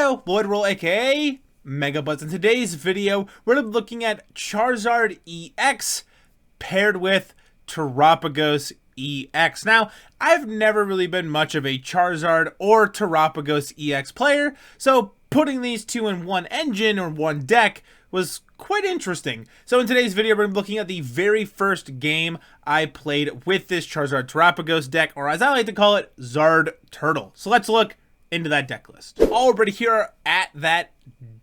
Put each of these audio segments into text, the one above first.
yo, Lloyd Roll aka Mega Buzz. In today's video, we're going to be looking at Charizard EX paired with Terapagos EX. Now, I've never really been much of a Charizard or Terapagos EX player, so putting these two in one engine or one deck was quite interesting. So in today's video, we're going to be looking at the very first game I played with this Charizard Terapagos deck, or as I like to call it, Zard Turtle. So let's look into that deck list. Already here at that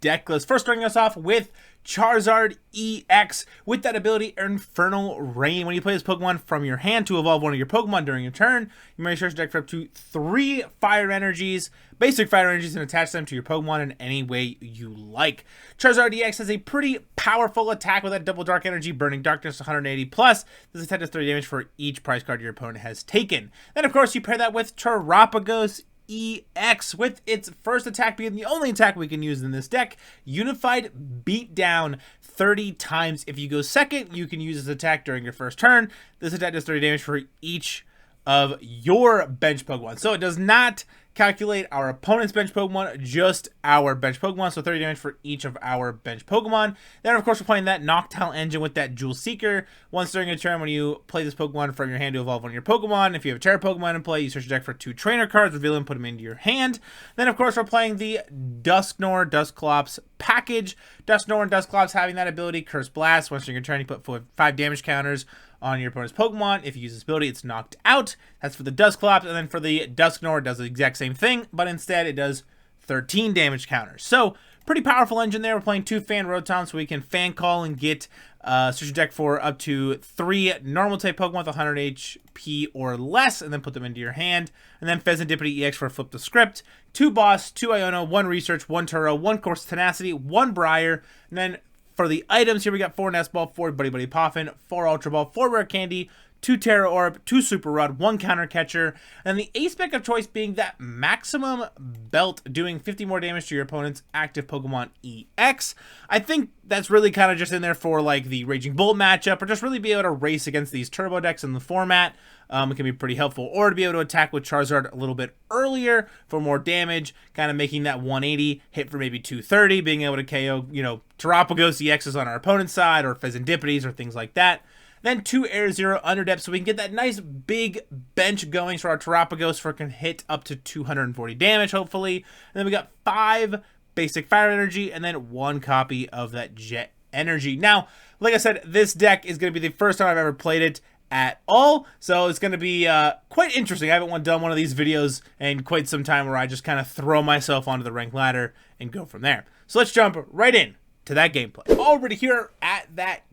deck list. First, starting us off with Charizard EX with that ability Infernal Rain. When you play this Pokemon from your hand to evolve one of your Pokemon during your turn, you may search your deck for up to 3 fire energies, basic fire energies, and attach them to your Pokemon in any way you like. Charizard EX has a pretty powerful attack with that double dark energy, Burning Darkness 180 plus. This attack does 30 damage for each prize card your opponent has taken. Then of course you pair that with Terapagos EX with its first attack being the only attack we can use in this deck, Unified Beatdown 30 times. If you go second, you can use this attack during your first turn. This attack does 30 damage for each of your bench Pokemon. So it does not calculate our opponent's bench Pokemon, just our bench Pokemon. So 30 damage for each of our bench Pokemon. Then of course we're playing that Noctowl engine with that Jewel Seeker. Once during a turn, when you play this Pokemon from your hand to evolve one of your Pokemon, if you have a Tera Pokemon in play, you search your deck for 2 trainer cards, reveal them, put them into your hand. Then of course we're playing the Dusknoir Dusclops package. Dusknoir and Dusclops having that ability, Curse Blast. Once during your turn, you put 5 damage counters on your opponent's Pokemon. If you use this ability, it's knocked out. That's for the Dusclops. And then for the Dusknoir, it does the exact same thing, but instead it does 13 damage counters. So pretty powerful engine there. We're playing 2 Fan Rotom, so we can fan call and get search your deck for up to 3 normal type Pokemon with 100 HP or less, and then put them into your hand. And then Fezandipiti EX for Flip the Script. 2 Boss, 2 Iono, 1 Research, 1 Turo, 1 Course Tenacity, 1 Briar, and then for the items, here we got 4 Nest Ball, 4 Buddy Buddy Poffin, 4 Ultra Ball, 4 Rare Candy, 2 Tera Orb, 2 Super Rod, 1 Counter Catcher, and the ace spec of choice being that Maximum Belt, doing 50 more damage to your opponent's active Pokemon EX. I think that's really kind of just in there for like the Raging Bull matchup, or just really be able to race against these turbo decks in the format. It can be pretty helpful, or to be able to attack with Charizard a little bit earlier for more damage, kind of making that 180 hit for maybe 230, being able to KO, you know, Terapagos EXs on our opponent's side, or Fezandipitis, or things like that. Then 2 Air Zero Underdepth, so we can get that nice big bench going so our Terapagos can hit up to 240 damage, hopefully. And then we got 5 basic fire energy, and then 1 copy of that jet energy. Now, like I said, this deck is going to be the first time I've ever played it at all, so it's going to be quite interesting. I haven't done one of these videos in quite some time where I just kind of throw myself onto the rank ladder and go from there. So let's jump right in to that gameplay. Already here at that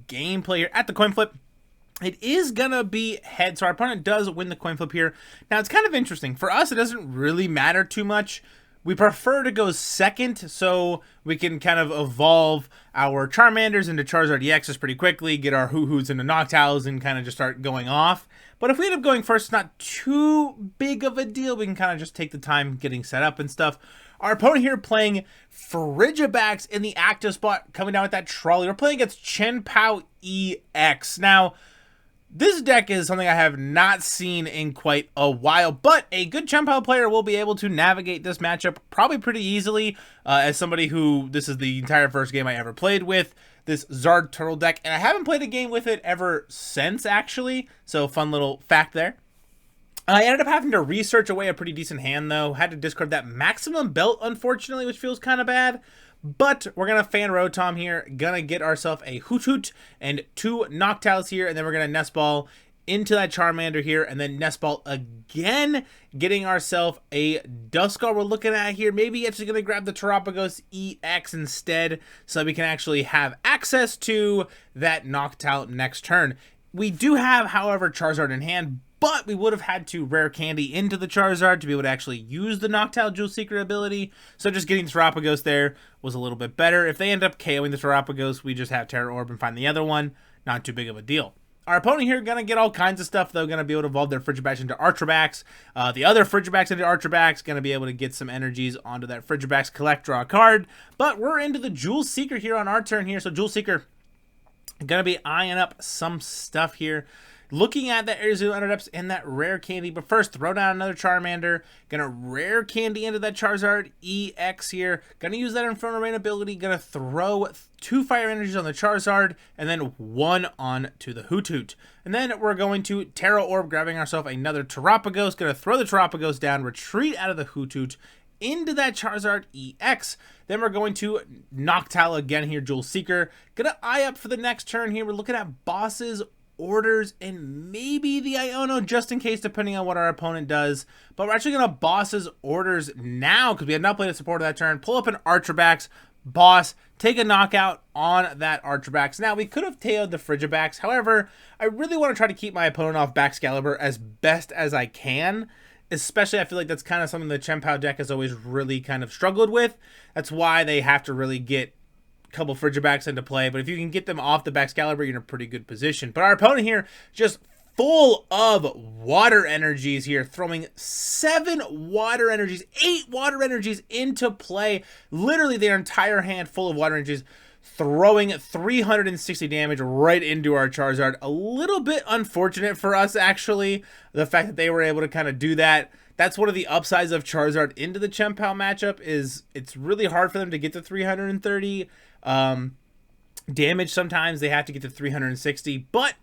gameplay here at the coin flip. It is gonna be head, so our opponent does win the coin flip here. Now it's kind of interesting. For us, it doesn't really matter too much. We prefer to go second so we can kind of evolve our Charmanders into Charizard EXs pretty quickly, get our Hootoots into Noctowls, and kind of just start going off. But if we end up going first, it's not too big of a deal. We can kind of just take the time getting set up and stuff. Our opponent here playing Frigibax in the active spot, coming down with that trolley. We're playing against Chien Pao Ex. Now, this deck is something I have not seen in quite a while, but a good Chien Pao player will be able to navigate this matchup probably pretty easily. As somebody who, this is the entire first game I ever played with this Zard Turtle deck, and I haven't played a game with it ever since, actually. So, fun little fact there. I ended up having to research away a pretty decent hand, though. Had to discard that Maximum Belt, unfortunately, which feels kind of bad. But we're going to Fan Rotom here. Going to get ourselves a Hoothoot and 2 Noctowls here. And then we're going to Nest Ball into that Charmander here. And then Nest Ball again, getting ourselves a Duskull we're looking at here. Maybe actually going to grab the Terapagos EX instead, so we can actually have access to that Noctowl next turn. We do have, however, Charizard in hand, but we would have had to Rare Candy into the Charizard to be able to actually use the Noctowl Jewel Seeker ability. So just getting Terapagos there was a little bit better. If they end up KOing the Terapagos, we just have Tera Orb and find the other one. Not too big of a deal. Our opponent here going to get all kinds of stuff, though. Going to be able to evolve their Frigibax into Archerabax. The other Frigibax into Archerabax. Going to be able to get some energies onto that Frigibax, collect, draw a card. But we're into the Jewel Seeker here on our turn here. So Jewel Seeker going to be eyeing up some stuff here. looking at that Arizona Underdepths and that rare candy. But first, throw down another Charmander. Gonna rare candy into that Charizard EX here. Gonna use that Infernal Rain ability. Gonna throw 2 fire energies on the Charizard and then 1 on to the Hoothoot. And then we're going to Tera Orb, grabbing ourselves another Terapagos. Gonna throw the Terapagos down, retreat out of the Hoothoot into that Charizard EX. Then we're going to Noctowl again here, Jewel Seeker. Gonna eye up for the next turn here. We're looking at bosses, orders, and maybe the Iono just in case, depending on what our opponent does. But we're actually gonna bosses orders now because we have not played a support of that turn. Pull up an Archerabax, boss, take a knockout on that Archerabax. Now we could have tailed the Frigibax. However, I really want to try to keep my opponent off Baxcalibur as best as I can. Especially, I feel like that's kind of something the Chien Pao deck has always really kind of struggled with. That's why they have to really get a couple Frigibax into play. But if you can get them off the Baxcalibur, you're in a pretty good position. But our opponent here, just full of water energies here, throwing 7 water energies, 8 water energies into play. Literally their entire hand full of water energies, throwing 360 damage right into our Charizard. A little bit unfortunate for us, actually, the fact that they were able to kind of do that. That's one of the upsides of Charizard into the Chien Pao matchup, is it's really hard for them to get to 330 damage. Sometimes they have to get to 360, but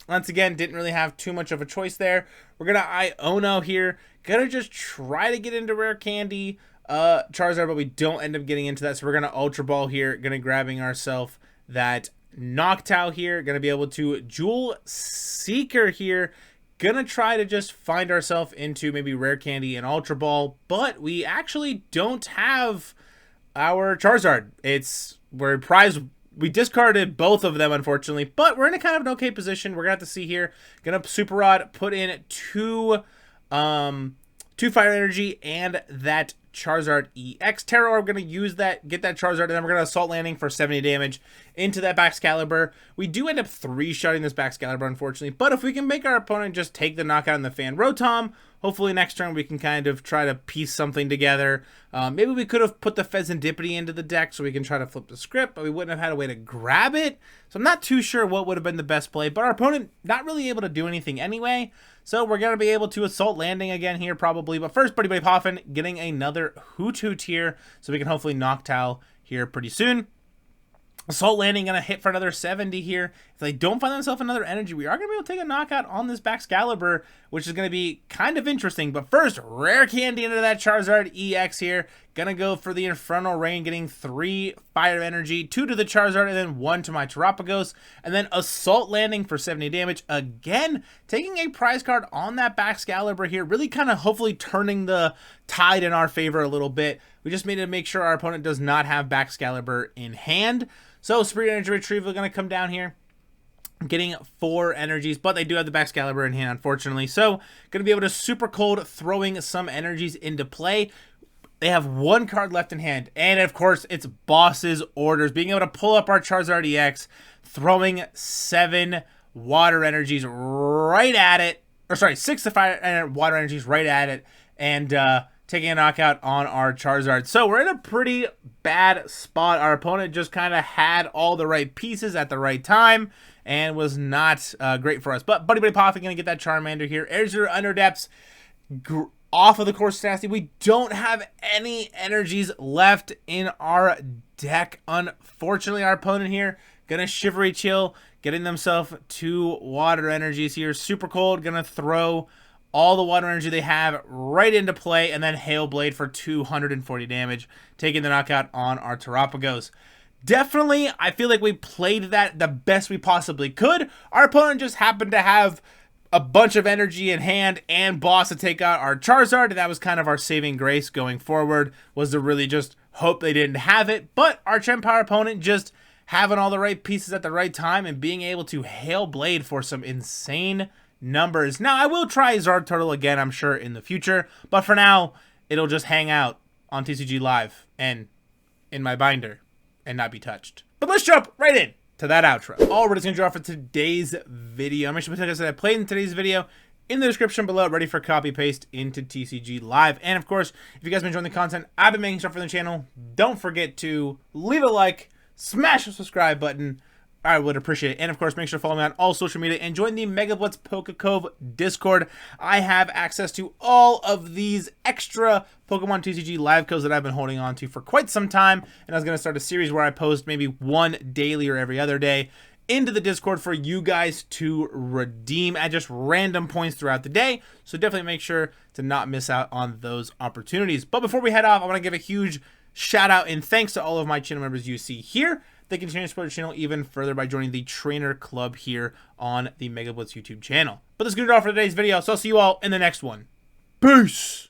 once again, didn't really have too much of a choice there. We're gonna Iono here, gonna just try to get into rare candy Charizard, but we don't end up getting into that. So we're gonna Ultra Ball here, gonna grabbing ourselves that Noctowl here, gonna be able to Jewel Seeker here, gonna try to just find ourselves into maybe rare candy and Ultra Ball, but we actually don't have our Charizard. We're prized. We discarded both of them, unfortunately, but we're in a kind of an okay position. We're gonna have to see here. Gonna Super Rod, put in 2 fire energy and that Charizard EX. Tera Orb, gonna use that, get that Charizard, and then we're gonna Assault Landing for 70 damage into that Baxcalibur. We do end up 3-shotting this Baxcalibur, unfortunately, but if we can make our opponent just take the knockout in the Fan Rotom, hopefully next turn we can kind of try to piece something together. Maybe we could have put the Fezandipiti into the deck so we can try to flip the script, but we wouldn't have had a way to grab it. So I'm not too sure what would have been the best play, but our opponent not really able to do anything anyway. So we're going to be able to Assault Landing again here probably. But first, Buddy Poffin getting another Hoothoot here so we can hopefully Noctowl here pretty soon. Assault Landing going to hit for another 70 here. If they don't find themselves another energy, we are going to be able to take a knockout on this Baxcalibur, which is going to be kind of interesting. But first, rare candy into that Charizard EX here. Going to go for the Infernal Rain, getting 3 fire energy, 2 to the Charizard, and then 1 to my Terapagos. And then Assault Landing for 70 damage. Again, taking a prize card on that Baxcalibur here, really kind of hopefully turning the tide in our favor a little bit. We just need to make sure our opponent does not have Baxcalibur in hand. So Spirit Energy Retrieval going to come down here, getting 4 energies, but they do have the Baxcalibur in hand, unfortunately. So going to be able to Super Cold, throwing some energies into play. They have 1 card left in hand, and of course it's Boss's Orders, being able to pull up our Charizard EX, throwing 7 water energies right at it, or sorry, 6 fire water energies right at it, and taking a knockout on our Charizard. So we're in a pretty bad spot. Our opponent just kind of had all the right pieces at the right time and was not great for us. But Buddy Poffin going to get that Charmander here. Arizona Underdepths off of the course tenacity. We don't have any energies left in our deck. Unfortunately, our opponent here going to Shivery Chill, getting themselves 2 water energies here. Super Cold, going to throw all the water energy they have right into play, and then Hail Blade for 240 damage, taking the knockout on our Terapagos. Definitely, I feel like we played that the best we possibly could. Our opponent just happened to have a bunch of energy in hand and boss to take out our Charizard, and that was kind of our saving grace going forward, was to really just hope they didn't have it. But our Chien Pao opponent just having all the right pieces at the right time and being able to Hail Blade for some insane numbers. Now, I will try Zard Turtle again, I'm sure, in the future, but for now, it'll just hang out on TCG Live and in my binder and not be touched. But let's jump right in to that outro. All we're just going to draw for today's video. Make sure to put that I played in today's video in the description below, ready for copy paste into TCG Live. And of course, if you guys have been enjoying the content I've been making stuff for the channel, don't forget to leave a like, smash the subscribe button, I would appreciate it. And of course, make sure to follow me on all social media and join the Mega Blitz PokeCove Discord. I have access to all of these extra Pokemon TCG live codes that I've been holding on to for quite some time. And I was going to start a series where I post maybe one daily or every other day into the Discord for you guys to redeem at just random points throughout the day. So definitely make sure to not miss out on those opportunities. But before we head off, I want to give a huge shout out and thanks to all of my channel members you see here. They can continue to support the channel even further by joining the Trainer Club here on the Mega Blitz YouTube channel. But that's going to do it all for today's video, so I'll see you all in the next one. Peace!